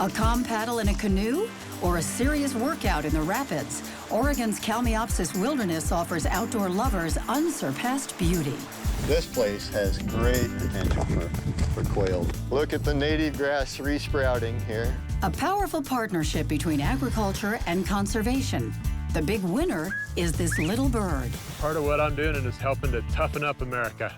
A calm paddle in a canoe or a serious workout in the rapids, Oregon's Kalmiopsis Wilderness offers outdoor lovers unsurpassed beauty. This place has great potential for quail. Look at the native grass resprouting here. A powerful partnership between agriculture and conservation. The big winner is this little bird. Part of what I'm doing is helping to toughen up America.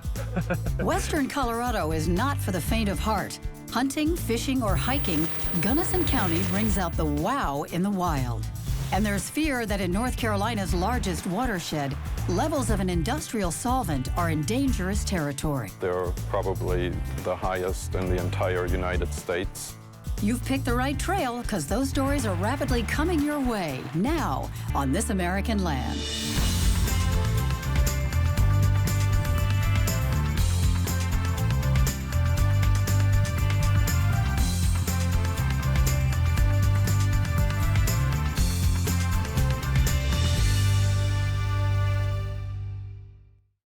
Western Colorado is not for the faint of heart. Hunting, fishing, or hiking, Gunnison County brings out the wow in the wild. And there's fear that in North Carolina's largest watershed, levels of an industrial solvent are in dangerous territory. They're probably the highest in the entire United States. You've picked the right trail because those stories are rapidly coming your way now on This American Land.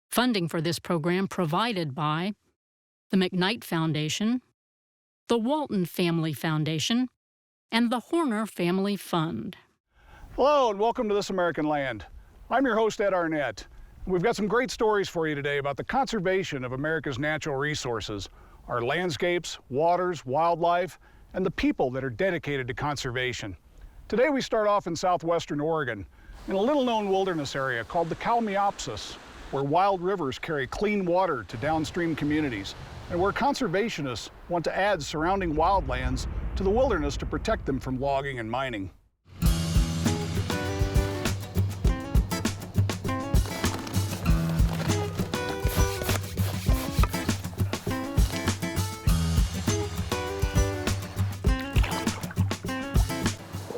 Funding for this program provided by the McKnight Foundation, the Walton Family Foundation, and the Horner Family Fund. Hello and welcome to This American Land. I'm your host, Ed Arnett. We've got some great stories for you today about the conservation of America's natural resources, our landscapes, waters, wildlife, and the people that are dedicated to conservation. Today we start off in southwestern Oregon, in a little-known wilderness area called the Kalmiopsis, where wild rivers carry clean water to downstream communities, and where conservationists want to add surrounding wildlands to the wilderness to protect them from logging and mining.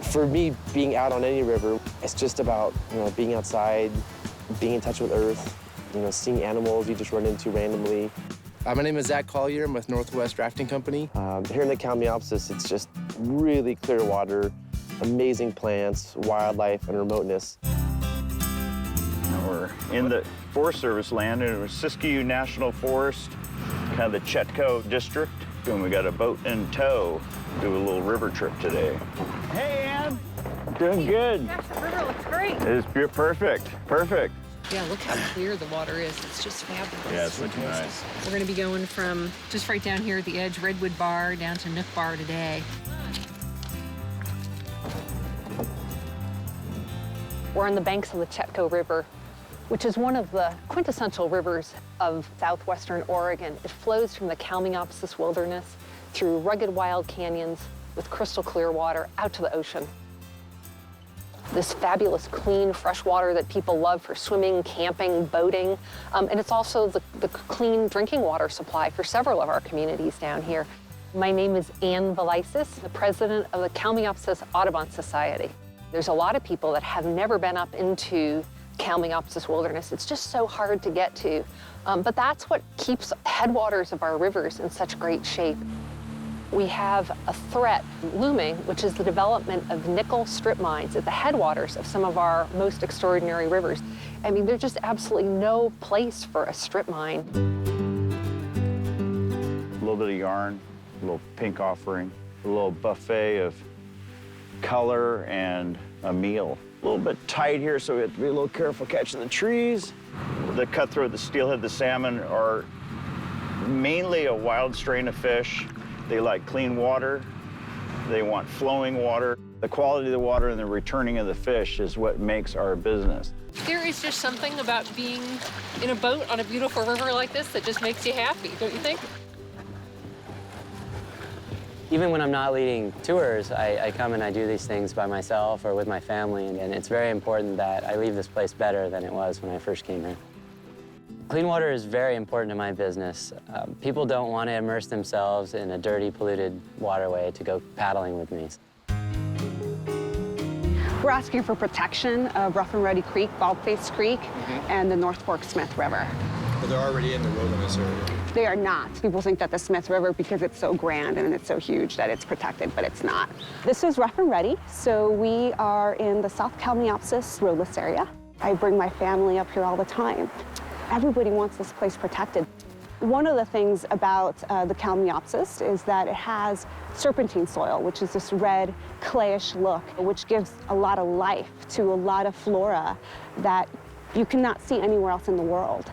For me, being out on any river, it's just about being outside, being in touch with Earth, seeing animals you just run into randomly. My name is Zach Collier. I'm with Northwest Rafting Company. Here in the Kalmiopsis, it's just really clear water, amazing plants, wildlife, and remoteness. We're in the Forest Service land in Siskiyou National Forest, kind of the Chetco district, and we got a boat in tow. Do a little river trip today. Hey, Ann. Doing good. Gosh, the river looks great. It's perfect, perfect. Yeah, look how clear the water is. It's just fabulous. Yeah, it's looking nice. We're going to be going from just right down here at the edge, Redwood Bar, down to Nook Bar today. We're on the banks of the Chetco River, which is one of the quintessential rivers of southwestern Oregon. It flows from the Kalmiopsis wilderness through rugged wild canyons with crystal clear water out to the ocean. This fabulous, clean, fresh water that people love for swimming, camping, boating. And it's also the clean drinking water supply for several of our communities down here. My name is Ann Valisis, the president of the Kalmiopsis Audubon Society. There's a lot of people that have never been up into Kalmiopsis wilderness. It's just so hard to get to. But that's what keeps headwaters of our rivers in such great shape. We have a threat looming, which is the development of nickel strip mines at the headwaters of some of our most extraordinary rivers. I mean, there's just absolutely no place for a strip mine. A little bit of yarn, a little pink offering, a little buffet of color and a meal. A little bit tight here, so we have to be a little careful catching the trees. The cutthroat, the steelhead, the salmon are mainly a wild strain of fish. They like clean water. They want flowing water. The quality of the water and the returning of the fish is what makes our business. There is just something about being in a boat on a beautiful river like this that just makes you happy, don't you think? Even when I'm not leading tours, I come and I do these things by myself or with my family, and it's very important that I leave this place better than it was when I first came here. Clean water is very important to my business. People don't want to immerse themselves in a dirty, polluted waterway to go paddling with me. We're asking for protection of Rough and Ruddy Creek, Baldface Creek, and the North Fork Smith River. But they're already in the wilderness area. They are not. People think that the Smith River, because it's so grand and it's so huge, that it's protected, but it's not. This is Rough and Ruddy, so we are in the South Kalmiopsis roadless area. I bring my family up here all the time. Everybody wants this place protected. One of the things about the Kalmiopsis is that it has serpentine soil, which is this red, clayish look, which gives a lot of life to a lot of flora that you cannot see anywhere else in the world.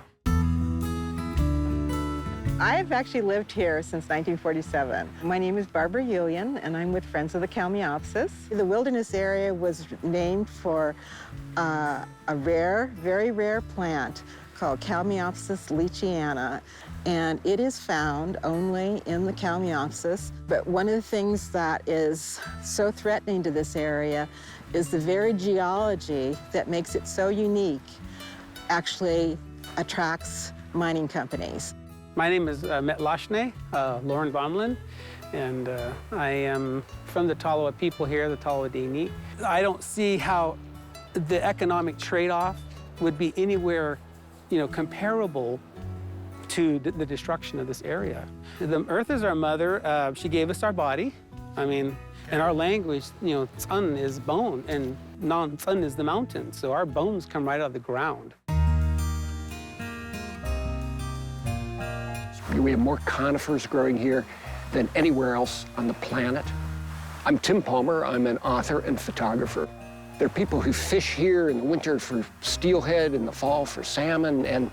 I've actually lived here since 1947. My name is Barbara Yulian, and I'm with Friends of the Kalmiopsis. The wilderness area was named for a rare, very rare plant called Kalmiopsis leachiana, and it is found only in the Kalmiopsis. But one of the things that is so threatening to this area is the very geology that makes it so unique actually attracts mining companies. My name is Metlashne, Lauren Bomlin, and I am from the Tolowa people here, the Tolowa Dini. I don't see how the economic trade-off would be anywhere, comparable to the destruction of this area. The earth is our mother. She gave us our body. I mean, in our language, tsun is bone, and non-tsun is the mountain. So our bones come right out of the ground. We have more conifers growing here than anywhere else on the planet. I'm Tim Palmer. I'm an author and photographer. There are people who fish here in the winter for steelhead, in the fall for salmon, and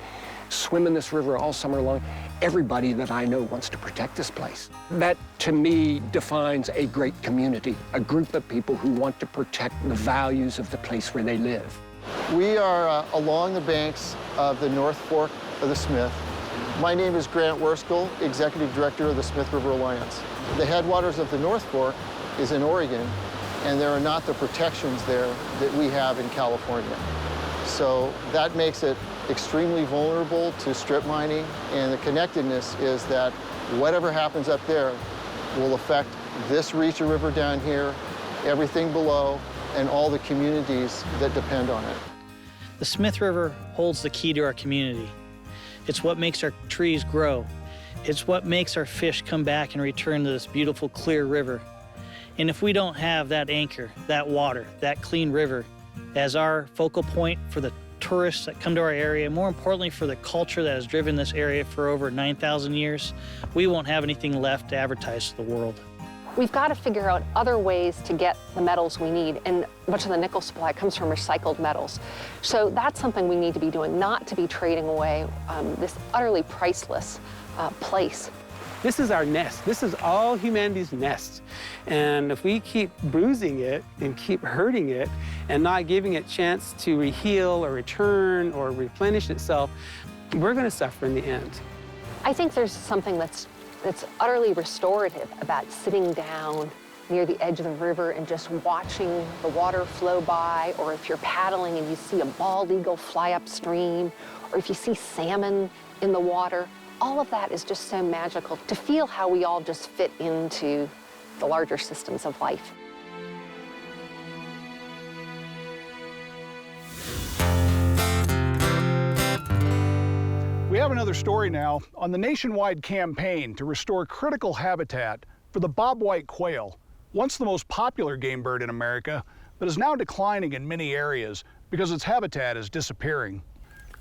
swim in this river all summer long. Everybody that I know wants to protect this place. That, to me, defines a great community, a group of people who want to protect the values of the place where they live. We are along the banks of the North Fork of the Smith. My name is Grant Worskell, Executive Director of the Smith River Alliance. The headwaters of the North Fork is in Oregon, and there are not the protections there that we have in California. So that makes it extremely vulnerable to strip mining, and the connectedness is that whatever happens up there will affect this Reach River down here, everything below, and all the communities that depend on it. The Smith River holds the key to our community. It's what makes our trees grow. It's what makes our fish come back and return to this beautiful, clear river. And if we don't have that anchor, that water, that clean river as our focal point for the tourists that come to our area, more importantly for the culture that has driven this area for over 9,000 years, we won't have anything left to advertise to the world. We've got to figure out other ways to get the metals we need, and much of the nickel supply comes from recycled metals. So that's something we need to be doing, not to be trading away this utterly priceless place. This is our nest. This is all humanity's nest. And if we keep bruising it and keep hurting it and not giving it a chance to reheal or return or replenish itself, we're going to suffer in the end. I think there's something that's utterly restorative about sitting down near the edge of the river and just watching the water flow by, or if you're paddling and you see a bald eagle fly upstream, or if you see salmon in the water. All of that is just so magical to feel how we all just fit into the larger systems of life. We have another story now on the nationwide campaign to restore critical habitat for the bobwhite quail, once the most popular game bird in America, but is now declining in many areas because its habitat is disappearing.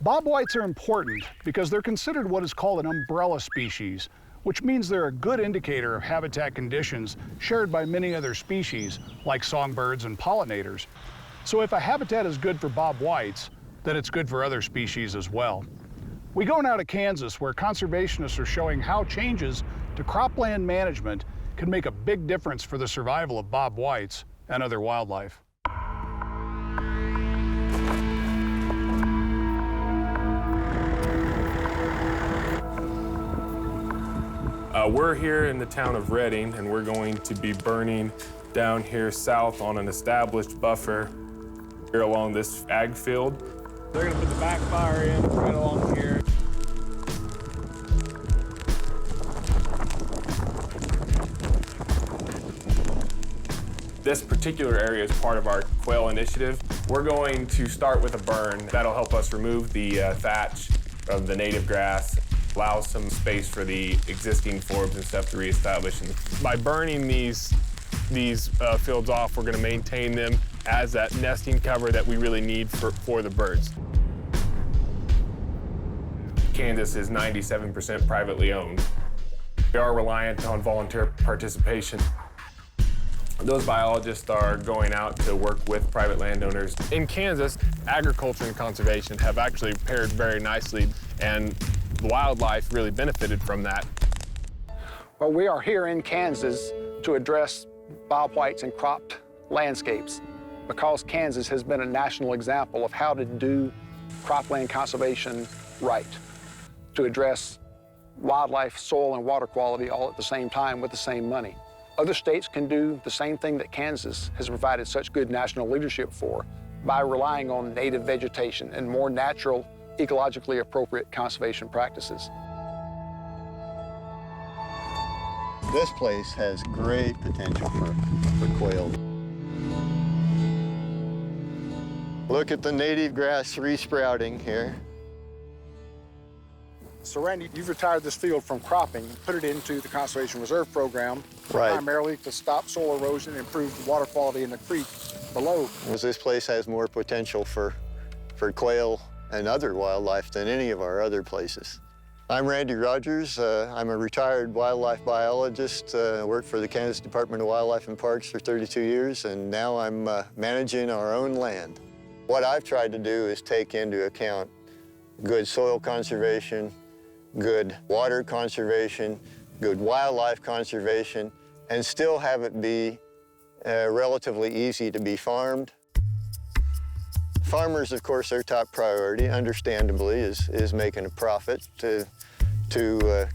Bobwhites are important because they're considered what is called an umbrella species, which means they're a good indicator of habitat conditions shared by many other species, like songbirds and pollinators. So if a habitat is good for bobwhites, then it's good for other species as well. We go now to Kansas, where conservationists are showing how changes to cropland management can make a big difference for the survival of bobwhites and other wildlife. We're here in the town of Redding, and we're going to be burning down here south on an established buffer here along this ag field. They're going to put the backfire in right along here. This particular area is part of our quail initiative. We're going to start with a burn. That'll help us remove the thatch of the native grass, allow some space for the existing forbs and stuff to reestablish. And by burning these fields off, we're going to maintain them as that nesting cover that we really need for the birds. Kansas is 97% privately owned. We are reliant on volunteer participation. Those biologists are going out to work with private landowners. In Kansas, agriculture and conservation have actually paired very nicely, and the wildlife really benefited from that. Well, we are here in Kansas to address bobwhites and cropped landscapes because Kansas has been a national example of how to do cropland conservation right, to address wildlife, soil, and water quality all at the same time with the same money. Other states can do the same thing that Kansas has provided such good national leadership for by relying on native vegetation and more natural, ecologically appropriate conservation practices. This place has great potential for quail. Look at the native grass resprouting here. So Randy, you've retired this field from cropping and put it into the Conservation Reserve Program, Right. primarily to stop soil erosion and improve the water quality in the creek below. This place has more potential for quail and other wildlife than any of our other places. I'm Randy Rogers. I'm a retired wildlife biologist. Worked for the Kansas Department of Wildlife and Parks for 32 years, and now I'm managing our own land. What I've tried to do is take into account good soil conservation, good water conservation, good wildlife conservation, and still have it be relatively easy to be farmed. Farmers, of course, their top priority, understandably, is making a profit to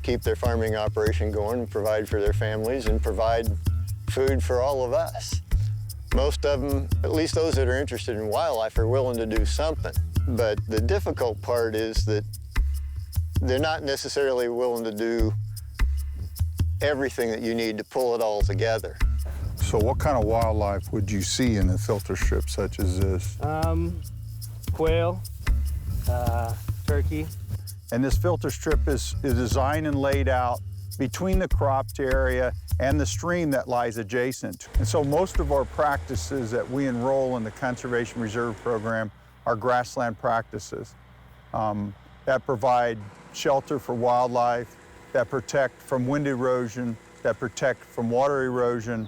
keep their farming operation going and provide for their families and provide food for all of us. Most of them, at least those that are interested in wildlife, are willing to do something. But the difficult part is that they're not necessarily willing to do everything that you need to pull it all together. So what kind of wildlife would you see in a filter strip such as this? Quail, turkey. And this filter strip is designed and laid out between the cropped area and the stream that lies adjacent. And so most of our practices that we enroll in the Conservation Reserve Program are grassland practices that provide shelter for wildlife, that protect from wind erosion, that protect from water erosion.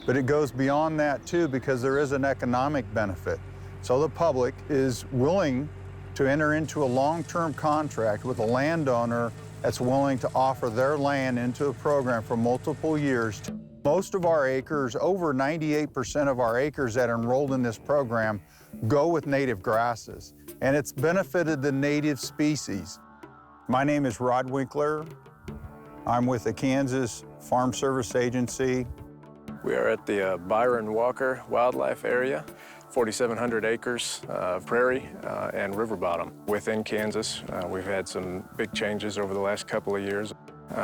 But it goes beyond that too, because there is an economic benefit. So the public is willing to enter into a long-term contract with a landowner that's willing to offer their land into a program for multiple years. Most of our acres, over 98% of our acres that are enrolled in this program, go with native grasses, and it's benefited the native species. My name is Rod Winkler. I'm with the Kansas Farm Service Agency. We are at the Byron Walker Wildlife Area, 4,700 acres of prairie and river bottom within Kansas. We've had some big changes over the last couple of years.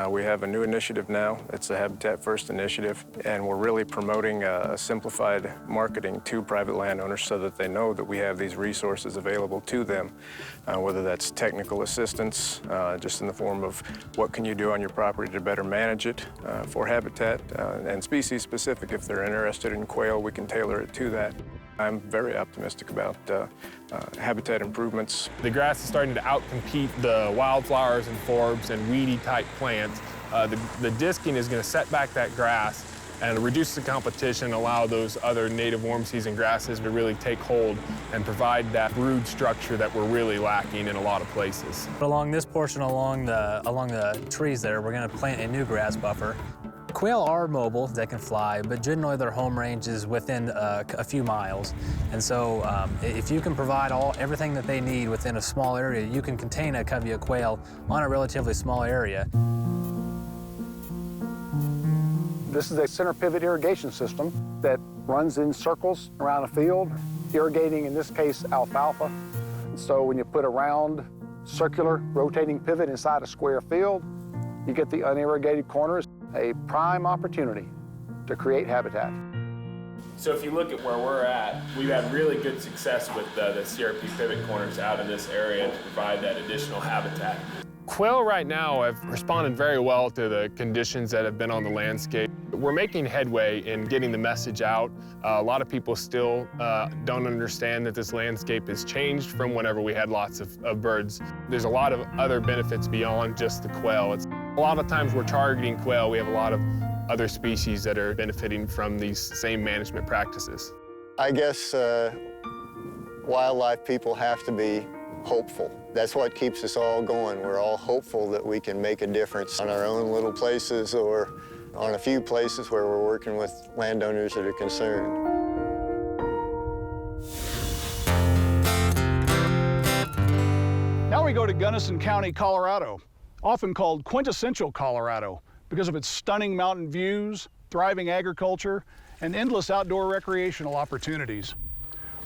We have a new initiative now. It's the Habitat First initiative, and we're really promoting a simplified marketing to private landowners so that they know that we have these resources available to them, whether that's technical assistance, just in the form of what can you do on your property to better manage it for habitat, and species specific. If they're interested in quail, we can tailor it to that. I'm very optimistic about habitat improvements. The grass is starting to outcompete the wildflowers and forbs and weedy type plants. The disking is going to set back that grass and reduce the competition, allow those other native warm season grasses to really take hold and provide that root structure that we're really lacking in a lot of places. Along this portion, along the trees there, we're going to plant a new grass buffer. Quail are mobile, they can fly, but generally their home range is within a few miles. And so if you can provide everything that they need within a small area, you can contain a covey of quail on a relatively small area. This is a center pivot irrigation system that runs in circles around a field, irrigating, in this case, alfalfa. So when you put a round, circular, rotating pivot inside a square field, you get the unirrigated corners. A prime opportunity to create habitat. So if you look at where we're at, we've had really good success with the CRP pivot corners out in this area to provide that additional habitat. Quail right now have responded very well to the conditions that have been on the landscape. We're making headway in getting the message out. A lot of people still don't understand that this landscape has changed from whenever we had lots of birds. There's a lot of other benefits beyond just the quail. A lot of times we're targeting quail. We have a lot of other species that are benefiting from these same management practices. I guess wildlife people have to be hopeful. That's what keeps us all going. We're all hopeful that we can make a difference on our own little places or on a few places where we're working with landowners that are concerned. Now we go to Gunnison County, Colorado, often called quintessential Colorado because of its stunning mountain views, thriving agriculture, and endless outdoor recreational opportunities.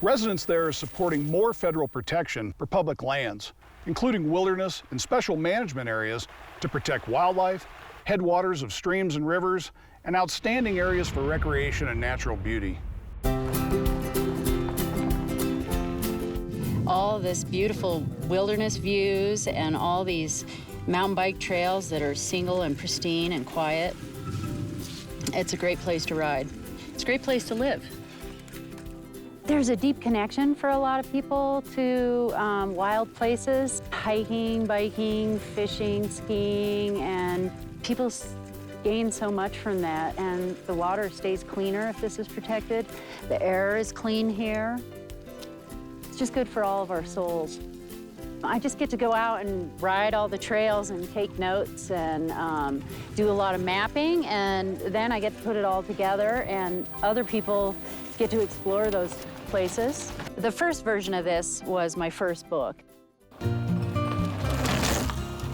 Residents there are supporting more federal protection for public lands, including wilderness and special management areas to protect wildlife, headwaters of streams and rivers, and outstanding areas for recreation and natural beauty. All this beautiful wilderness views and all these mountain bike trails that are single and pristine and quiet. It's a great place to ride. It's a great place to live. There's a deep connection for a lot of people to wild places, hiking, biking, fishing, skiing, and people gain so much from that. And the water stays cleaner if this is protected. The air is clean here. It's just good for all of our souls. I just get to go out and ride all the trails and take notes and do a lot of mapping, and then I get to put it all together, and other people get to explore those places. The first version of this was my first book.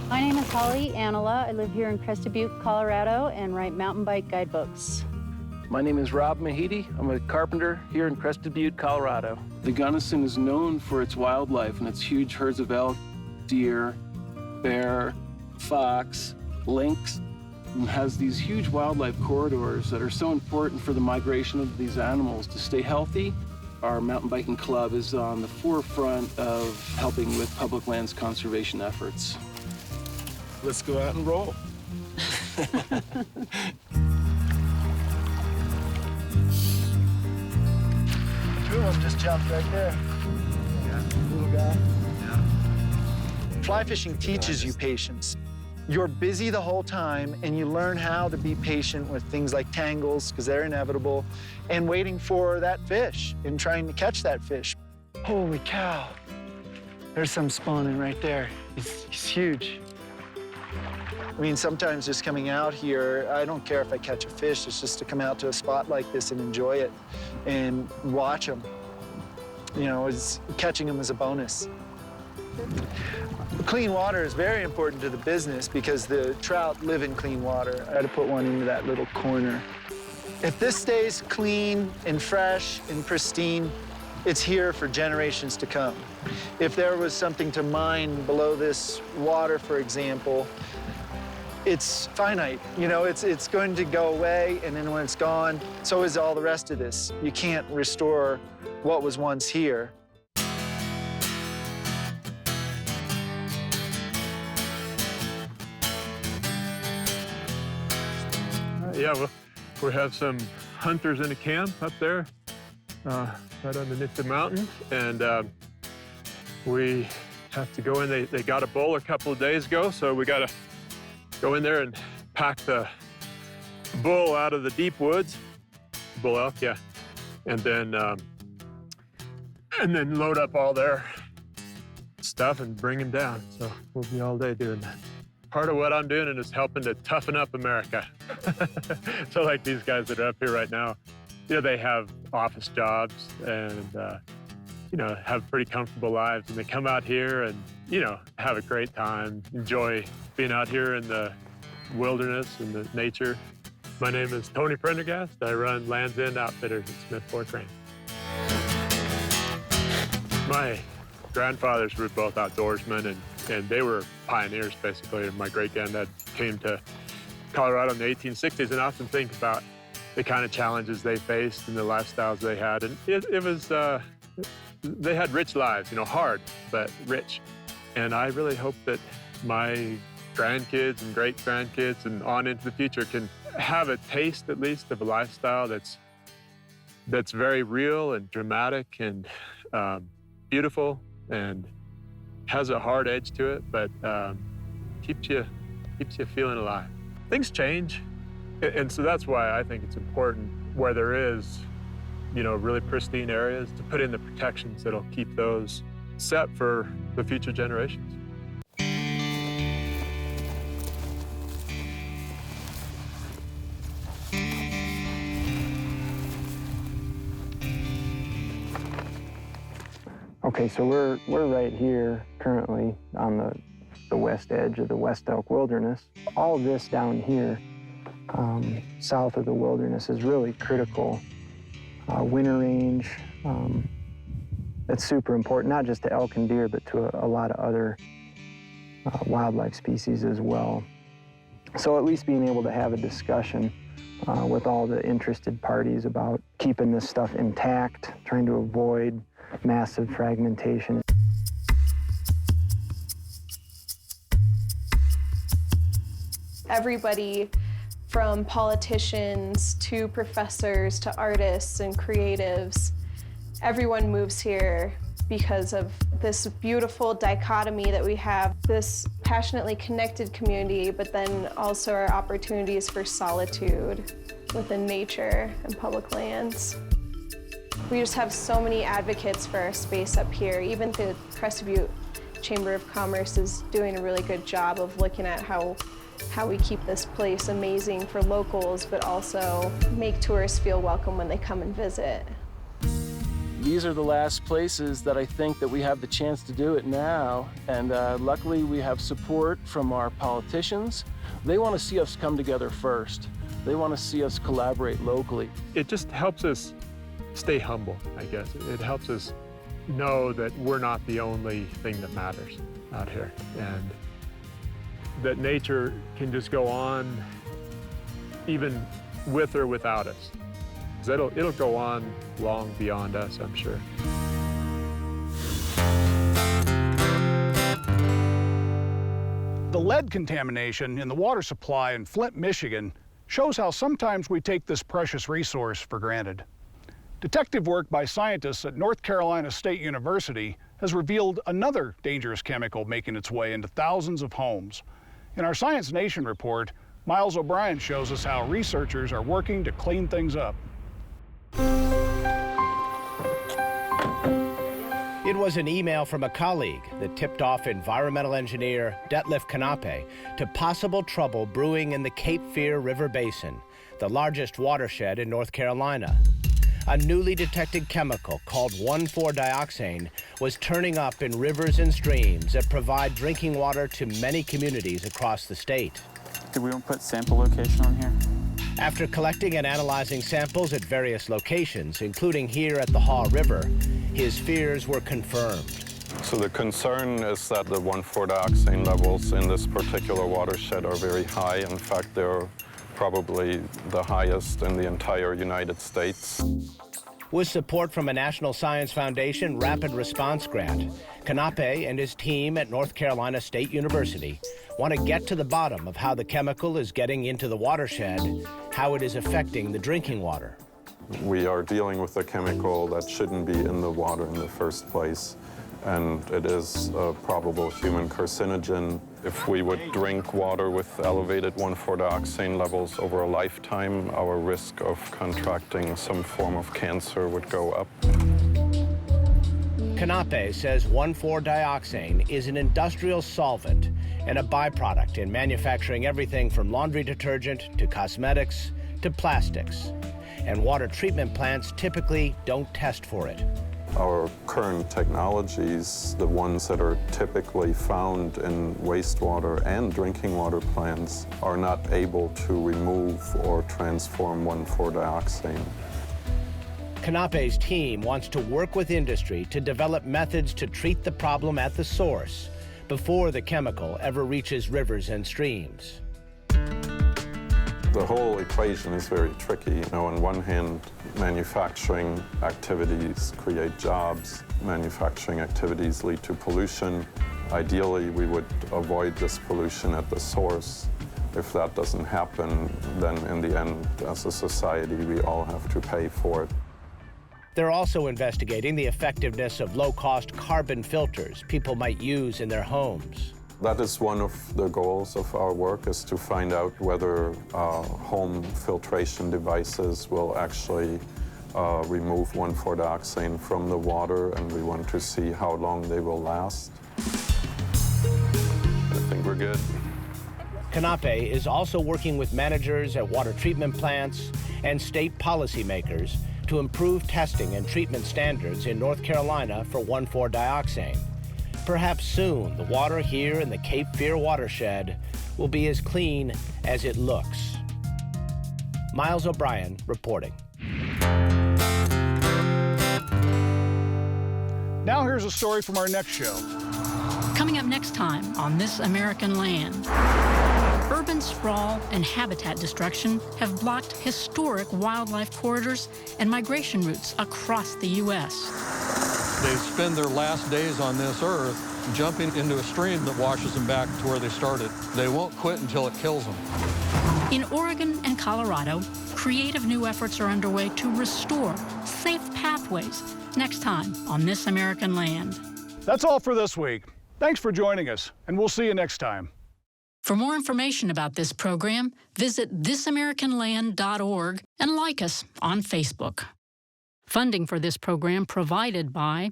My name is Holly Anala. I live here in Crested Butte, Colorado, and write mountain bike guidebooks. My name is Rob Mahidi. I'm a carpenter here in Crested Butte, Colorado. The Gunnison is known for its wildlife and its huge herds of elk, deer, bear, fox, lynx, and has these huge wildlife corridors that are so important for the migration of these animals to stay healthy. Our mountain biking club is on the forefront of helping with public lands conservation efforts. Let's go out and roll. Good one just jumped right there. Yeah. Little guy. Yeah. Fly fishing teaches you patience. You're busy the whole time, and you learn how to be patient with things like tangles, because they're inevitable, and waiting for that fish and trying to catch that fish. Holy cow. There's some spawning right there. He's huge. I mean, sometimes just coming out here, I don't care if I catch a fish, it's just to come out to a spot like this and enjoy it and watch them. You know, catching them is a bonus. Clean water is very important to the business because the trout live in clean water. I had to put one into that little corner. If this stays clean and fresh and pristine, it's here for generations to come. If there was something to mine below this water, for example, it's finite. You know, it's going to go away, and then when it's gone, so is all the rest of this. You can't restore what was once here. Yeah, well, we have some hunters in a camp up there, right underneath the mountain, and we have to go in. They got a bull a couple of days ago, so we got to go in there and pack the bull out of the deep woods, bull elk, yeah, and then load up all their stuff and bring him down. So we'll be all day doing that. Part of what I'm doing is helping to toughen up America. So like these guys that are up here right now, you know, they have office jobs and, you know, have pretty comfortable lives. And they come out here and, you know, have a great time, enjoy being out here in the wilderness and the nature. My name is Tony Prendergast. I run Land's End Outfitters at Smith Fork Range. My grandfathers were both outdoorsmen, and they were pioneers, basically. My great-granddad came to Colorado in the 1860s, and I often think about the kind of challenges they faced and the lifestyles they had. And it was, they had rich lives, you know, hard, but rich. And I really hope that my grandkids and great-grandkids and on into the future can have a taste, at least, of a lifestyle that's very real and dramatic and beautiful and has a hard edge to it, but keeps you feeling alive. Things change, and so that's why I think it's important where there is, really pristine areas to put in the protections that'll keep those set for the future generations. Okay, so we're right here currently on the west edge of the West Elk Wilderness. All this down here, south of the wilderness, is really critical. Winter range, it's super important, not just to elk and deer, but to a lot of other wildlife species as well. So at least being able to have a discussion with all the interested parties about keeping this stuff intact, trying to avoid massive fragmentation. Everybody from politicians to professors to artists and creatives, everyone moves here because of this beautiful dichotomy that we have, this passionately connected community, but then also our opportunities for solitude within nature and public lands. We just have so many advocates for our space up here. Even the Crested Butte Chamber of Commerce is doing a really good job of looking at how we keep this place amazing for locals, but also make tourists feel welcome when they come and visit. These are the last places that I think that we have the chance to do it now, and luckily we have support from our politicians. They want to see us come together first. They want to see us collaborate locally. It just helps us stay humble, I guess. It helps us know that we're not the only thing that matters out here, and that nature can just go on even with or without us. 'Cause it'll go on long beyond us, I'm sure. The lead contamination in the water supply in Flint, Michigan shows how sometimes we take this precious resource for granted. Detective work by scientists at North Carolina State University has revealed another dangerous chemical making its way into thousands of homes. In our Science Nation report, Miles O'Brien shows us how researchers are working to clean things up. It was an email from a colleague that tipped off environmental engineer Detlef Knappe to possible trouble brewing in the Cape Fear River Basin, the largest watershed in North Carolina. A newly detected chemical called 1,4-dioxane was turning up in rivers and streams that provide drinking water to many communities across the state. Did we put sample location on here? After collecting and analyzing samples at various locations, including here at the Haw River, his fears were confirmed. So the concern is that the 1,4-dioxane levels in this particular watershed are very high. In fact, they're probably the highest in the entire United States. With support from a National Science Foundation Rapid Response Grant, Knappe and his team at North Carolina State University want to get to the bottom of how the chemical is getting into the watershed, how it is affecting the drinking water. We are dealing with a chemical that shouldn't be in the water in the first place, and it is a probable human carcinogen. If we would drink water with elevated 1,4-dioxane levels over a lifetime, our risk of contracting some form of cancer would go up. Knappe says 1,4-dioxane is an industrial solvent and a byproduct in manufacturing everything from laundry detergent to cosmetics to plastics. And water treatment plants typically don't test for it. Our current technologies, the ones that are typically found in wastewater and drinking water plants, are not able to remove or transform 1,4-dioxane. Knappe's team wants to work with industry to develop methods to treat the problem at the source before the chemical ever reaches rivers and streams. The whole equation is very tricky. On one hand, manufacturing activities create jobs. Manufacturing activities lead to pollution. Ideally, we would avoid this pollution at the source. If that doesn't happen, then in the end, as a society, we all have to pay for it. They're also investigating the effectiveness of low-cost carbon filters people might use in their homes. That is one of the goals of our work, is to find out whether home filtration devices will actually remove 1,4-dioxane from the water, and we want to see how long they will last. I think we're good. Canape is also working with managers at water treatment plants and state policymakers to improve testing and treatment standards in North Carolina for 1,4-dioxane. Perhaps soon, the water here in the Cape Fear watershed will be as clean as it looks. Miles O'Brien reporting. Now here's a story from our next show. Coming up next time on This American Land. Urban sprawl and habitat destruction have blocked historic wildlife corridors and migration routes across the U.S. They spend their last days on this earth jumping into a stream that washes them back to where they started. They won't quit until it kills them. In Oregon and Colorado, creative new efforts are underway to restore safe pathways. Next time on This American Land. That's all for this week. Thanks for joining us, and we'll see you next time. For more information about this program, visit thisamericanland.org and like us on Facebook. Funding for this program provided by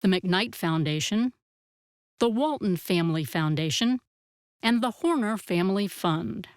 the McKnight Foundation, the Walton Family Foundation, and the Horner Family Fund.